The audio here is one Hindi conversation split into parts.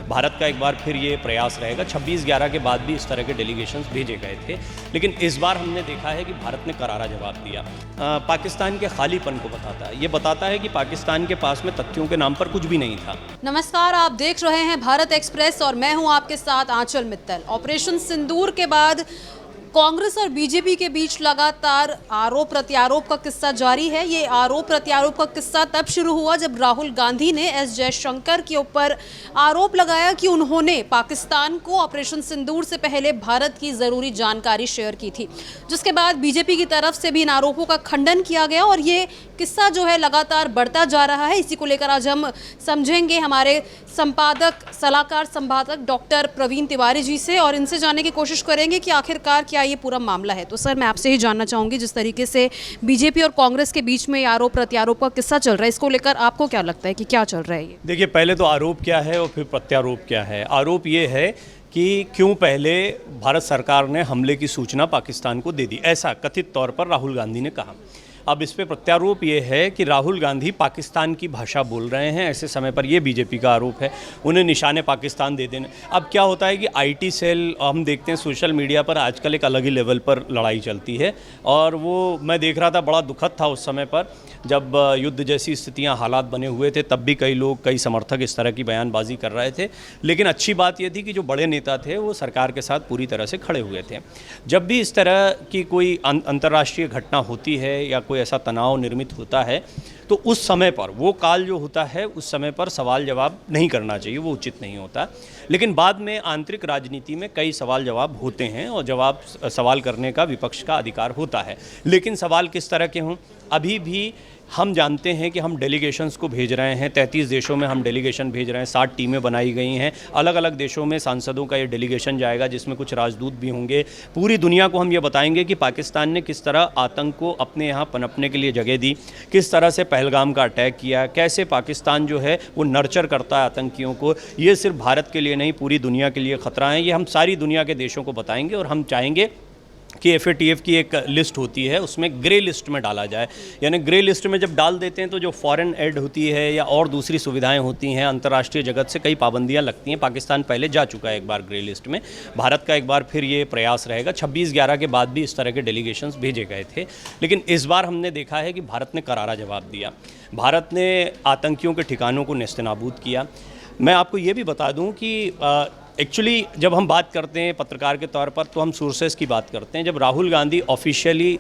भारत का एक बार फिर ये प्रयास रहेगा। 26/11 के बाद भी इस तरह के डेलीगेशंस भेजे गए थे, लेकिन इस बार हमने देखा है कि भारत ने करारा जवाब दिया। पाकिस्तान के खालीपन को बताता है, ये बताता है कि पाकिस्तान के पास में तथ्यों के नाम पर कुछ भी नहीं था। नमस्कार, आप देख रहे हैं भारत एक्सप्रेस और मैं हूं आपके साथ आंचल मित्तल। ऑपरेशन सिंदूर के बाद कांग्रेस और बीजेपी के बीच लगातार आरोप प्रत्यारोप का किस्सा जारी है। ये आरोप प्रत्यारोप का किस्सा तब शुरू हुआ जब राहुल गांधी ने एस जयशंकर के ऊपर आरोप लगाया कि उन्होंने पाकिस्तान को ऑपरेशन सिंदूर से पहले भारत की ज़रूरी जानकारी शेयर की थी, जिसके बाद बीजेपी की तरफ से भी इन आरोपों का खंडन किया गया और ये किस्सा जो है लगातार बढ़ता जा रहा है। इसी को लेकर आज हम समझेंगे हमारे सलाहकार संपादक डॉक्टर प्रवीण तिवारी जी से और इनसे जानने की कोशिश करेंगे कि आखिरकार क्या ये पूरा मामला है। तो सर, मैं आपसे ही जानना चाहूँगी, जिस तरीके से बीजेपी और कांग्रेस के बीच में आरोप प्रत्यारोप का किस्सा चल रहा है, इसको लेकर आपको क्या लगता है कि क्या चल रहा है ये? देखिए, पहले तो आरोप क्या है और फिर प्रत्यारोप क्या है। आरोप ये है कि क्यों पहले भारत सरकार ने हमले की सूचना पाकिस्तान को दे दी, ऐसा कथित तौर पर राहुल गांधी ने कहा। अब इस पे प्रत्यारोप ये है कि राहुल गांधी पाकिस्तान की भाषा बोल रहे हैं, ऐसे समय पर ये बीजेपी का आरोप है, उन्हें निशाने पाकिस्तान दे देने। अब क्या होता है कि आईटी सेल, हम देखते हैं सोशल मीडिया पर आजकल एक अलग ही लेवल पर लड़ाई चलती है, और वो मैं देख रहा था, बड़ा दुखद था उस समय पर जब युद्ध जैसी स्थितियां, हालात बने हुए थे, तब भी कई समर्थक इस तरह की बयानबाजी कर रहे थे। लेकिन अच्छी बात यह थी कि जो बड़े नेता थे वो सरकार के साथ पूरी तरह से खड़े हुए थे। जब भी इस तरह की कोई अंतर्राष्ट्रीय घटना होती है या कोई ऐसा तनाव निर्मित होता है, तो उस समय पर वो काल जो होता है, उस समय पर सवाल जवाब नहीं करना चाहिए, वो उचित नहीं होता। लेकिन बाद में आंतरिक राजनीति में कई सवाल जवाब होते हैं और सवाल करने का विपक्ष का अधिकार होता है। लेकिन सवाल किस तरह के हों, अभी भी हम जानते हैं कि हम डेलीगेशंस को भेज रहे हैं, 33 देशों में हम डेलीगेशन भेज रहे हैं, 60 टीमें बनाई गई हैं, अलग अलग देशों में सांसदों का ये डेलीगेशन जाएगा, जिसमें कुछ राजदूत भी होंगे। पूरी दुनिया को हम ये बताएंगे कि पाकिस्तान ने किस तरह आतंक को अपने यहाँ पनपने के लिए जगह दी, किस तरह से पहलगाम का अटैक किया, कैसे पाकिस्तान जो है वो नर्चर करता है आतंकियों को। ये सिर्फ भारत के लिए नहीं, पूरी दुनिया के लिए ख़तरा है। ये हम सारी दुनिया के देशों को बताएंगे और हम चाहेंगे कि FATF की एक लिस्ट होती है, उसमें ग्रे लिस्ट में डाला जाए। यानी ग्रे लिस्ट में जब डाल देते हैं तो जो फॉरेन एड होती है या और दूसरी सुविधाएं होती हैं, अंतर्राष्ट्रीय जगत से कई पाबंदियां लगती हैं। पाकिस्तान पहले जा चुका है एक बार ग्रे लिस्ट में, भारत का एक बार फिर ये प्रयास रहेगा। 26/11 के बाद भी इस तरह के डेलीगेशंस भेजे गए थे, लेकिन इस बार हमने देखा है कि भारत ने करारा जवाब दिया। भारत ने आतंकियों के ठिकानों को नेस्तनाबूद किया। मैं आपको ये भी बता दूँ कि एक्चुअली जब हम बात करते हैं पत्रकार के तौर पर, तो हम सोर्सेस की बात करते हैं। जब राहुल गांधी ऑफिशियली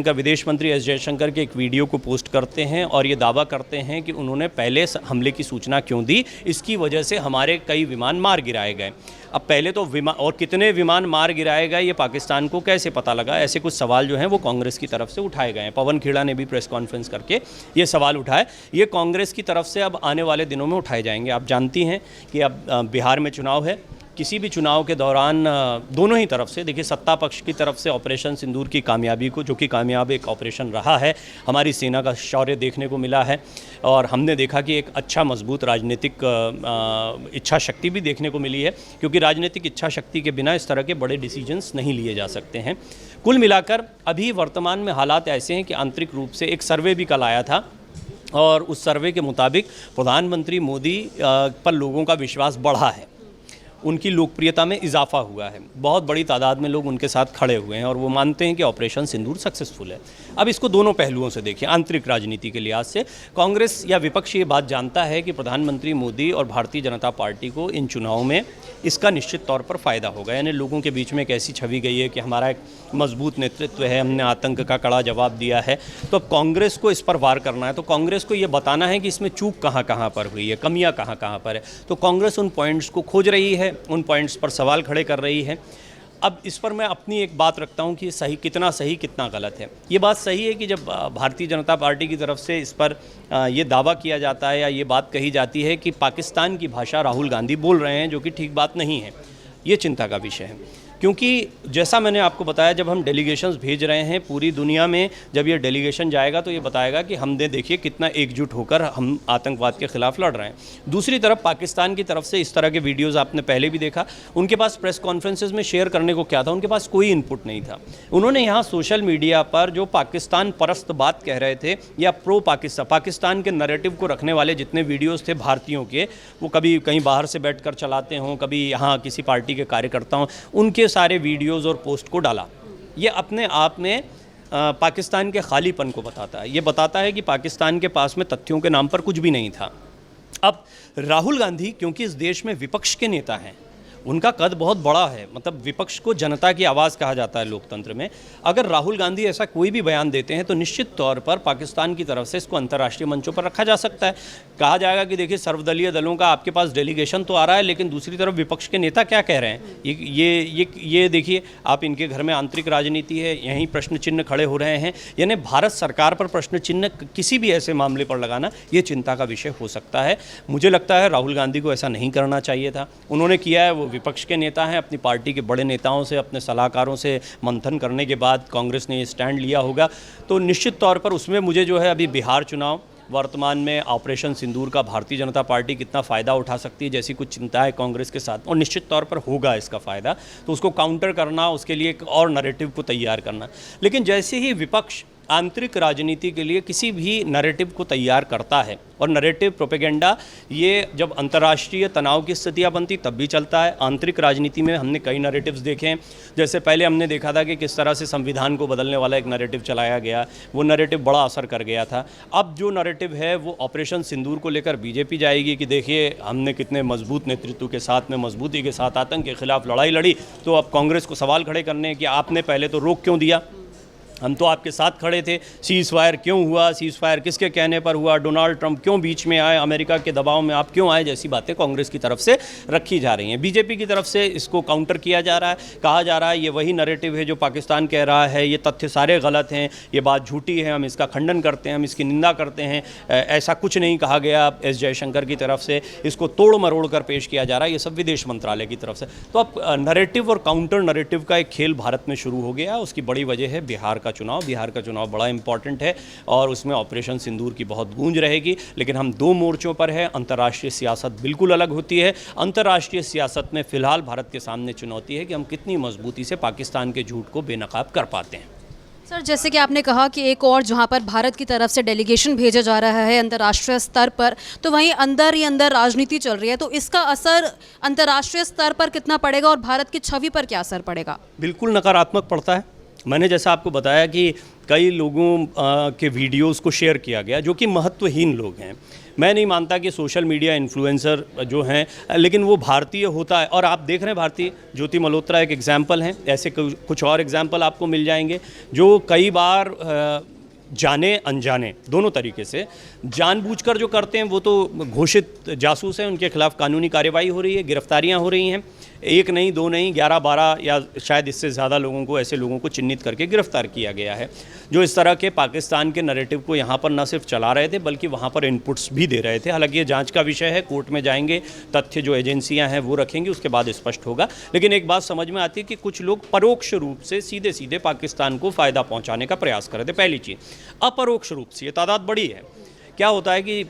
विदेश मंत्री एस जयशंकर के एक वीडियो को पोस्ट करते हैं और ये दावा करते हैं कि उन्होंने पहले हमले की सूचना क्यों दी, इसकी वजह से हमारे कई विमान मार गिराए गए। अब पहले तो विमान, और कितने विमान मार गिराए गए ये पाकिस्तान को कैसे पता लगा, ऐसे कुछ सवाल जो हैं वो कांग्रेस की तरफ से उठाए गए हैं। पवन खेड़ा ने भी प्रेस कॉन्फ्रेंस करके ये सवाल उठाए। ये कांग्रेस की तरफ से अब आने वाले दिनों में उठाए जाएंगे। आप जानती हैं कि अब बिहार में चुनाव है। किसी भी चुनाव के दौरान दोनों ही तरफ से, देखिए, सत्ता पक्ष की तरफ से ऑपरेशन सिंदूर की कामयाबी को, जो कि कामयाब एक ऑपरेशन रहा है, हमारी सेना का शौर्य देखने को मिला है और हमने देखा कि एक अच्छा मजबूत राजनीतिक इच्छा शक्ति भी देखने को मिली है, क्योंकि राजनीतिक इच्छा शक्ति के बिना इस तरह के बड़े डिसीजंस नहीं लिए जा सकते हैं। कुल मिलाकर अभी वर्तमान में हालात ऐसे हैं कि आंतरिक रूप से एक सर्वे भी कल आया था और उस सर्वे के मुताबिक प्रधानमंत्री मोदी पर लोगों का विश्वास बढ़ा है, उनकी लोकप्रियता में इजाफा हुआ है। बहुत बड़ी तादाद में लोग उनके साथ खड़े हुए हैं और वो मानते हैं कि ऑपरेशन सिंदूर सक्सेसफुल है। अब इसको दोनों पहलुओं से देखिए। आंतरिक राजनीति के लिहाज से कांग्रेस या विपक्ष ये बात जानता है कि प्रधानमंत्री मोदी और भारतीय जनता पार्टी को इन चुनावों में इसका निश्चित तौर पर फ़ायदा होगा। यानी लोगों के बीच में एक ऐसी छवि गई है कि हमारा एक मजबूत नेतृत्व है, हमने आतंक का कड़ा जवाब दिया है। तो अब कांग्रेस को इस पर वार करना है, तो कांग्रेस को ये बताना है कि इसमें चूक कहाँ कहाँ पर हुई है, कमियाँ कहाँ कहाँ पर है। तो कांग्रेस उन पॉइंट्स को खोज रही है, उन पॉइंट्स पर सवाल खड़े कर रही है। अब इस पर मैं अपनी एक बात रखता हूं कि सही कितना गलत है। ये बात सही है कि जब भारतीय जनता पार्टी की तरफ से इस पर ये दावा किया जाता है या ये बात कही जाती है कि पाकिस्तान की भाषा राहुल गांधी बोल रहे हैं, जो कि ठीक बात नहीं है, ये चिंता का विषय है। क्योंकि जैसा मैंने आपको बताया, जब हम डेलीगेशंस भेज रहे हैं पूरी दुनिया में, जब ये डेलीगेशन जाएगा तो ये बताएगा कि हमने देखिए कितना एकजुट होकर हम आतंकवाद के खिलाफ लड़ रहे हैं। दूसरी तरफ पाकिस्तान की तरफ से इस तरह के वीडियोज़ आपने पहले भी देखा, उनके पास प्रेस कॉन्फ्रेंसेज में शेयर करने को क्या था, उनके पास कोई इनपुट नहीं था। उन्होंने यहाँ सोशल मीडिया पर जो पाकिस्तान परस्त बात कह रहे थे या प्रो पाकिस्तान के नैरेटिव को रखने वाले जितने वीडियोज़ थे भारतीयों के, वो कभी कहीं बाहर से बैठकर चलाते हों, कभी यहाँ किसी पार्टी के कार्यकर्ता हों, उनके सारे वीडियोज़ और पोस्ट को डाला। ये अपने आप में पाकिस्तान के खालीपन को बताता है। ये बताता है कि पाकिस्तान के पास में तथ्यों के नाम पर कुछ भी नहीं था। अब राहुल गांधी क्योंकि इस देश में विपक्ष के नेता हैं, उनका कद बहुत बड़ा है, मतलब विपक्ष को जनता की आवाज़ कहा जाता है लोकतंत्र में। अगर राहुल गांधी ऐसा कोई भी बयान देते हैं तो निश्चित तौर पर पाकिस्तान की तरफ से इसको अंतर्राष्ट्रीय मंचों पर रखा जा सकता है। कहा जाएगा कि देखिए सर्वदलीय दलों का आपके पास डेलीगेशन तो आ रहा है, लेकिन दूसरी तरफ विपक्ष के नेता क्या कह रहे हैं, ये देखिए आप, इनके घर में आंतरिक राजनीति है, यहीं प्रश्न चिन्ह खड़े हो रहे हैं। यानी भारत सरकार पर प्रश्न चिन्ह किसी भी ऐसे मामले पर लगाना ये चिंता का विषय हो सकता है। मुझे लगता है राहुल गांधी को ऐसा नहीं करना चाहिए था। उन्होंने किया है, वो विपक्ष के नेता हैं, अपनी पार्टी के बड़े नेताओं से, अपने सलाहकारों से मंथन करने के बाद कांग्रेस ने ये स्टैंड लिया होगा। तो निश्चित तौर पर उसमें मुझे जो है अभी बिहार चुनाव, वर्तमान में ऑपरेशन सिंदूर का भारतीय जनता पार्टी कितना फ़ायदा उठा सकती है, जैसी कुछ चिंता है कांग्रेस के साथ, और निश्चित तौर पर होगा इसका फ़ायदा। तो उसको काउंटर करना, उसके लिए एक और नैरेटिव को तैयार करना। लेकिन जैसे ही विपक्ष आंतरिक राजनीति के लिए किसी भी नैरेटिव को तैयार करता है, और नैरेटिव प्रोपेगेंडा ये जब अंतर्राष्ट्रीय तनाव की स्थितियाँ बनती तब भी चलता है। आंतरिक राजनीति में हमने कई नैरेटिव्स देखे हैं। जैसे पहले हमने देखा था कि किस तरह से संविधान को बदलने वाला एक नैरेटिव चलाया गया, वो नैरेटिव बड़ा असर कर गया था। अब जो नैरेटिव है वो ऑपरेशन सिंदूर को लेकर बीजेपी जाएगी कि देखिए हमने कितने मजबूत नेतृत्व के साथ में, मजबूती के साथ आतंक के खिलाफ लड़ाई लड़ी। तो अब कांग्रेस को सवाल खड़े करने हैं कि आपने पहले तो रोक क्यों दिया, हम तो आपके साथ खड़े थे, सीज़ फायर क्यों हुआ, सीज़ फायर किसके कहने पर हुआ, डोनाल्ड ट्रंप क्यों बीच में आए, अमेरिका के दबाव में आप क्यों आए, जैसी बातें कांग्रेस की तरफ से रखी जा रही हैं। बीजेपी की तरफ से इसको काउंटर किया जा रहा है, कहा जा रहा है ये वही नैरेटिव है जो पाकिस्तान कह रहा है, ये तथ्य सारे गलत हैं, ये बात झूठी है, हम इसका खंडन करते हैं, हम इसकी निंदा करते हैं, ऐसा कुछ नहीं कहा गया एस जयशंकर की तरफ से, इसको तोड़ मरोड़ कर पेश किया जा रहा है, ये सब विदेश मंत्रालय की तरफ से। तो अब नैरेटिव और काउंटर नैरेटिव का एक खेल भारत में शुरू हो गया। उसकी बड़ी वजह है बिहार का चुनाव। बिहार का चुनाव बड़ा इंपॉर्टेंट है और उसमें ऑपरेशन सिंदूर की बहुत गूंज रहेगी। लेकिन हम दो मोर्चों पर हैं। अंतर्राष्ट्रीय सियासत बिल्कुल अलग होती है। अंतर्राष्ट्रीय सियासत में फिलहाल भारत के सामने चुनौती है कि हम कितनी मजबूती से पाकिस्तान के झूठ को बेनकाब कर पाते हैं। सर, जैसे कि आपने कहा कि एक और जहां पर भारत की तरफ से डेलीगेशन भेजा जा रहा है अंतर्राष्ट्रीय स्तर पर, तो वहीं अंदर ही अंदर राजनीति चल रही है, तो इसका असर अंतर्राष्ट्रीय स्तर पर कितना पड़ेगा और भारत की छवि पर क्या असर पड़ेगा? बिल्कुल नकारात्मक पड़ता है। मैंने जैसा आपको बताया कि कई लोगों के वीडियोस को शेयर किया गया जो कि महत्वहीन लोग हैं। मैं नहीं मानता कि सोशल मीडिया इन्फ्लुएंसर जो हैं, लेकिन वो भारतीय होता है। और आप देख रहे हैं भारतीय, ज्योति मल्होत्रा एक एग्जाम्पल हैं, ऐसे कुछ और एग्जाम्पल आपको मिल जाएंगे जो कई बार जाने अनजाने दोनों तरीके से जानबूझकर जो करते हैं वो तो घोषित जासूस हैं, उनके खिलाफ कानूनी कार्रवाई हो रही है, गिरफ्तारियां हो रही हैं। एक नहीं, दो नहीं, 11-12 या शायद इससे ज़्यादा लोगों को, ऐसे लोगों को चिन्हित करके गिरफ्तार किया गया है जो इस तरह के पाकिस्तान के नैरेटिव को यहाँ पर न सिर्फ चला रहे थे बल्कि वहाँ पर इनपुट्स भी दे रहे थे। हालांकि ये जांच का विषय है, कोर्ट में जाएंगे, तथ्य जो एजेंसियाँ हैं वो रखेंगी, उसके बाद स्पष्ट होगा। लेकिन एक बात समझ में आती है कि कुछ लोग परोक्ष रूप से सीधे सीधे पाकिस्तान को फ़ायदा पहुँचाने का प्रयास कर रहे थे। पहली चीज़, अपरोक्ष रूप से ये तादाद बड़ी है। क्या होता है कि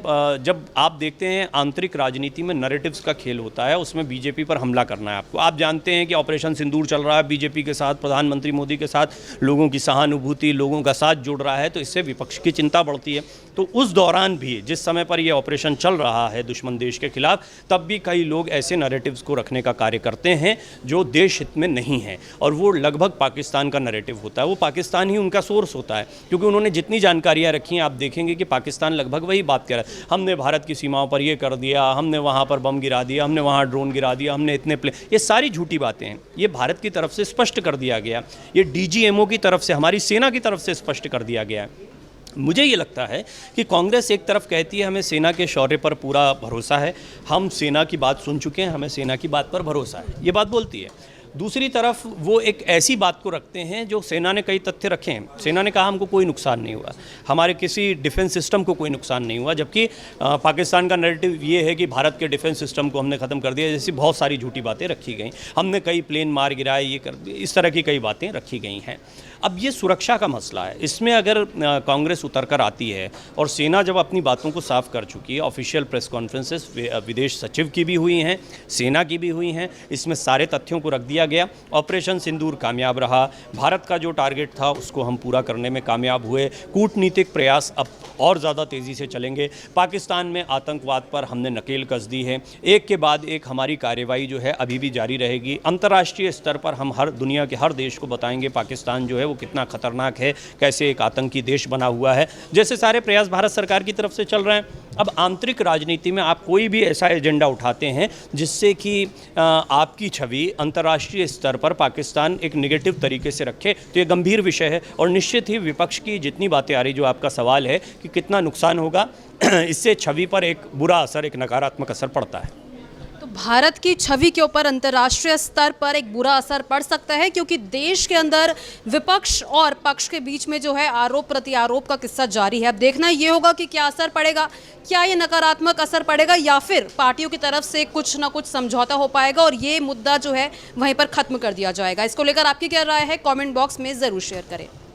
जब आप देखते हैं आंतरिक राजनीति में नैरेटिव्स का खेल होता है, उसमें बीजेपी पर हमला करना है आपको। आप जानते हैं कि ऑपरेशन सिंदूर चल रहा है, बीजेपी के साथ, प्रधानमंत्री मोदी के साथ लोगों की सहानुभूति, लोगों का साथ जुड़ रहा है, तो इससे विपक्ष की चिंता बढ़ती है। तो उस दौरान भी, जिस समय पर यह ऑपरेशन चल रहा है दुश्मन देश के खिलाफ, तब भी कई लोग ऐसे नैरेटिव्स को रखने का कार्य करते हैं जो देश हित में नहीं है, और वो लगभग पाकिस्तान का नैरेटिव होता है। वो पाकिस्तान ही उनका सोर्स होता है, क्योंकि उन्होंने जितनी जानकारियाँ रखी हैं, आप देखेंगे कि पाकिस्तान लगभग वही बात कर रहा है। हमने भारत की सीमाओं पर ये कर दिया, हमने वहाँ पर बम गिरा दिया, हमने वहाँ ड्रोन गिरा दिया, हमने इतने ये सारी झूठी बातें हैं। ये भारत की तरफ से स्पष्ट कर दिया गया, ये DGMO की तरफ से, हमारी सेना की तरफ से स्पष्ट कर दिया गया है। मुझे ये लगता है कि कांग्रेस एक तरफ कहती है हमें सेना के शौर्य पर पूरा भरोसा है, हम सेना की बात सुन चुके हैं, हमें सेना की बात पर भरोसा है, ये बात बोलती है। दूसरी तरफ वो एक ऐसी बात को रखते हैं जो सेना ने कई तथ्य रखे हैं। सेना ने कहा हमको कोई नुकसान नहीं हुआ, हमारे किसी डिफेंस सिस्टम को कोई नुकसान नहीं हुआ, जबकि पाकिस्तान का नैरेटिव ये है कि भारत के डिफेंस सिस्टम को हमने ख़त्म कर दिया, जैसी बहुत सारी झूठी बातें रखी गई। हमने कई प्लेन मार गिराए, ये कर दिए, इस तरह की कई बातें रखी गई हैं। अब ये सुरक्षा का मसला है, इसमें अगर कांग्रेस उतर कर आती है और सेना जब अपनी बातों को साफ कर चुकी है, ऑफिशियल प्रेस कॉन्फ्रेंसेस विदेश सचिव की भी हुई हैं, सेना की भी हुई हैं, इसमें सारे तथ्यों को रख दिया गया। ऑपरेशन सिंदूर कामयाब रहा, भारत का जो टारगेट था उसको हम पूरा करने में कामयाब हुए। कूटनीतिक प्रयास अब और ज़्यादा तेज़ी से चलेंगे। पाकिस्तान में आतंकवाद पर हमने नकेल कस दी है, एक के बाद एक हमारी कार्रवाई जो है अभी भी जारी रहेगी। अंतर्राष्ट्रीय स्तर पर हम हर दुनिया के हर देश को बताएंगे पाकिस्तान जो है वो कितना खतरनाक है, कैसे एक आतंकी देश बना हुआ है। जैसे सारे प्रयास भारत सरकार की तरफ से चल रहे हैं। अब आंतरिक राजनीति में आप कोई भी ऐसा एजेंडा उठाते हैं जिससे कि आपकी छवि अंतर्राष्ट्रीय स्तर पर पाकिस्तान एक नेगेटिव तरीके से रखे, तो ये गंभीर विषय है। और निश्चित ही विपक्ष की जितनी बातें आ रही, जो आपका सवाल है कि कितना नुकसान होगा, इससे छवि पर एक बुरा असर, एक नकारात्मक असर पड़ता है। तो भारत की छवि के ऊपर अंतर्राष्ट्रीय स्तर पर एक बुरा असर पड़ सकता है, क्योंकि देश के अंदर विपक्ष और पक्ष के बीच में जो है आरोप प्रत्यारोप का किस्सा जारी है। अब देखना ये होगा कि क्या असर पड़ेगा, क्या ये नकारात्मक असर पड़ेगा या फिर पार्टियों की तरफ से कुछ ना कुछ समझौता हो पाएगा और ये मुद्दा जो है वहीं पर खत्म कर दिया जाएगा। इसको लेकर आपकी क्या राय है, कमेंट बॉक्स में ज़रूर शेयर करें।